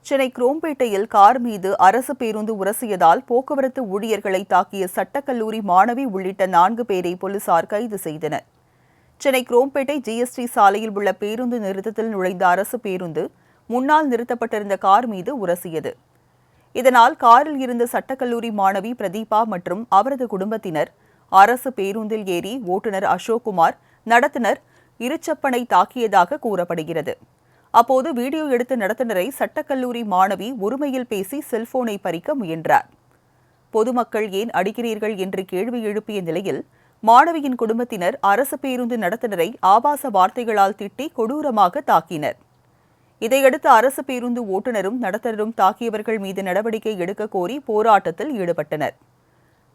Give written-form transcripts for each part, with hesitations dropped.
Chennai குரோம்பேட்டையில் car மீது அரசு பேருந்து உரசியதால் போக்குவரத்து ஊழியர்களை தாக்கிய சட்டக்கல்லூரி மாணவி உள்ளிட்ட 4 பேரை போலீசார் கைது செய்தனர். சென்னை குரோம்பேட்டை ஜிஎஸ்டி சாலையில் உள்ள பேருந்து நிறுத்தத்தில் நுழைந்த அரசு பேருந்து முன்னால் நிறுத்தப்பட்டிருந்த கார் மீது உரசியது. இதனால் காரில் இருந்த சட்டக்கல்லூரி மாணவி பிரதீபா மற்றும் அவரது குடும்பத்தினர் அரசு பேருந்தில் ஏறி ஓட்டுநர் அசோக்குமார், நடத்துனர் இருச்சப்பனை தாக்கியதாக கூறப்படுகிறது. அப்போது வீடியோ எடுத்த நடத்துனரை சட்டக்கல்லூரி மாணவி ஒருமையில் பேசி செல்போனை பறிக்க முயன்றார். பொதுமக்கள் ஏன் அடிக்கிறீர்கள் என்று கேள்வி எழுப்பிய நிலையில் மாணவியின் குடும்பத்தினர் அரசு பேருந்து நடத்துனரை ஆபாச வார்த்தைகளால் திட்டி கொடூரமாக தாக்கினர். இதையடுத்து அரசு பேருந்து ஓட்டுநரும் நடத்துனரும் தாக்கியவர்கள் மீது நடவடிக்கை எடுக்க கோரி போராட்டத்தில் ஈடுபட்டனர்.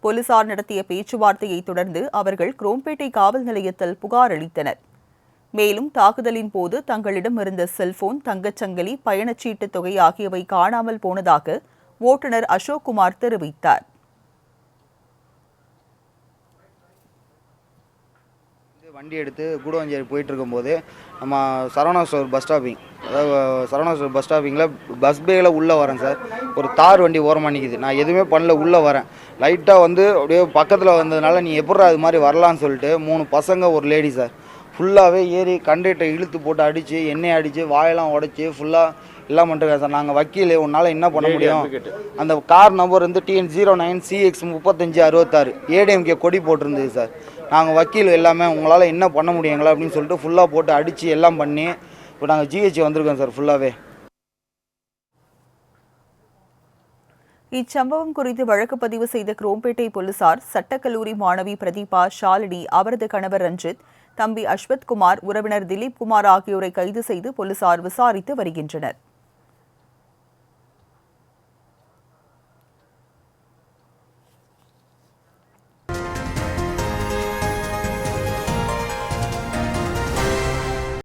போலீசார் நடத்திய பேச்சுவார்த்தையை தொடர்ந்து அவர்கள் குரோம்பேட்டை காவல் நிலையத்தில் புகார் அளித்தனர். மேலும் தாக்குதலின் போது தங்களிடம் இருந்த செல்போன், தங்கச்சங்கிலி, பயணச்சீட்டு தொகை ஆகியவை காணாமல் போனதாக ஓட்டுநர் அசோக்குமார் தெரிவித்தார். வண்டி எடுத்து கூடவஞ்சேரி போயிட்டு இருக்கும்போது நம்ம சரவணா ஸ்டோர் பஸ் ஸ்டாப்பிங், அதாவது சரவணா ஸ்டோர் பஸ் ஸ்டாப்பிங்கில் பஸ் பேயில் உள்ளே வரேன் சார். ஒரு தார் வண்டி ஓரமாக நிற்கிது. நான் எதுவுமே பண்ணல, உள்ளே வரேன். லைட்டாக அப்படியே பக்கத்தில் வந்ததுனால நீ எப்படி அது மாதிரி வரலான்னு சொல்லிட்டு 3 பசங்க ஒரு லேடி சார் ஃபுல்லாகவே ஏறி கண்டக்டரை இழுத்து போட்டு அடித்து, எண்ணெய் அடித்து, வாயெல்லாம் உடைச்சி ஃபுல்லாக எல்லாம் பண்ணிருக்கேன் சார். நாங்கள் வக்கீல், உன்னால் என்ன பண்ண முடியும்? அந்த car number TN 09CX 3566 ADMK கொடி போட்டிருந்தது சார். நாங்கள் வக்கீல் எல்லாமே, உங்களால் என்ன பண்ண முடியுங்களா அப்படின்னு சொல்லிட்டு ஃபுல்லாக போட்டு அடித்து எல்லாம் பண்ணி இப்போ நாங்கள் GH வந்திருக்கோம் சார் ஃபுல்லாகவே. இச்சம்பவம் குறித்து வழக்கு பதிவு செய்த குரோம்பேட்டை போலீசார் சட்டக்கல்லூரி மாணவி பிரதீபா, ஷாலினி, அவரது கணவர் ரஞ்சித், தம்பி அஸ்வத்குமார், உறவினர் திலீப் குமார் ஆகியோரை கைது செய்து போலீசார் விசாரித்து வருகின்றனர்.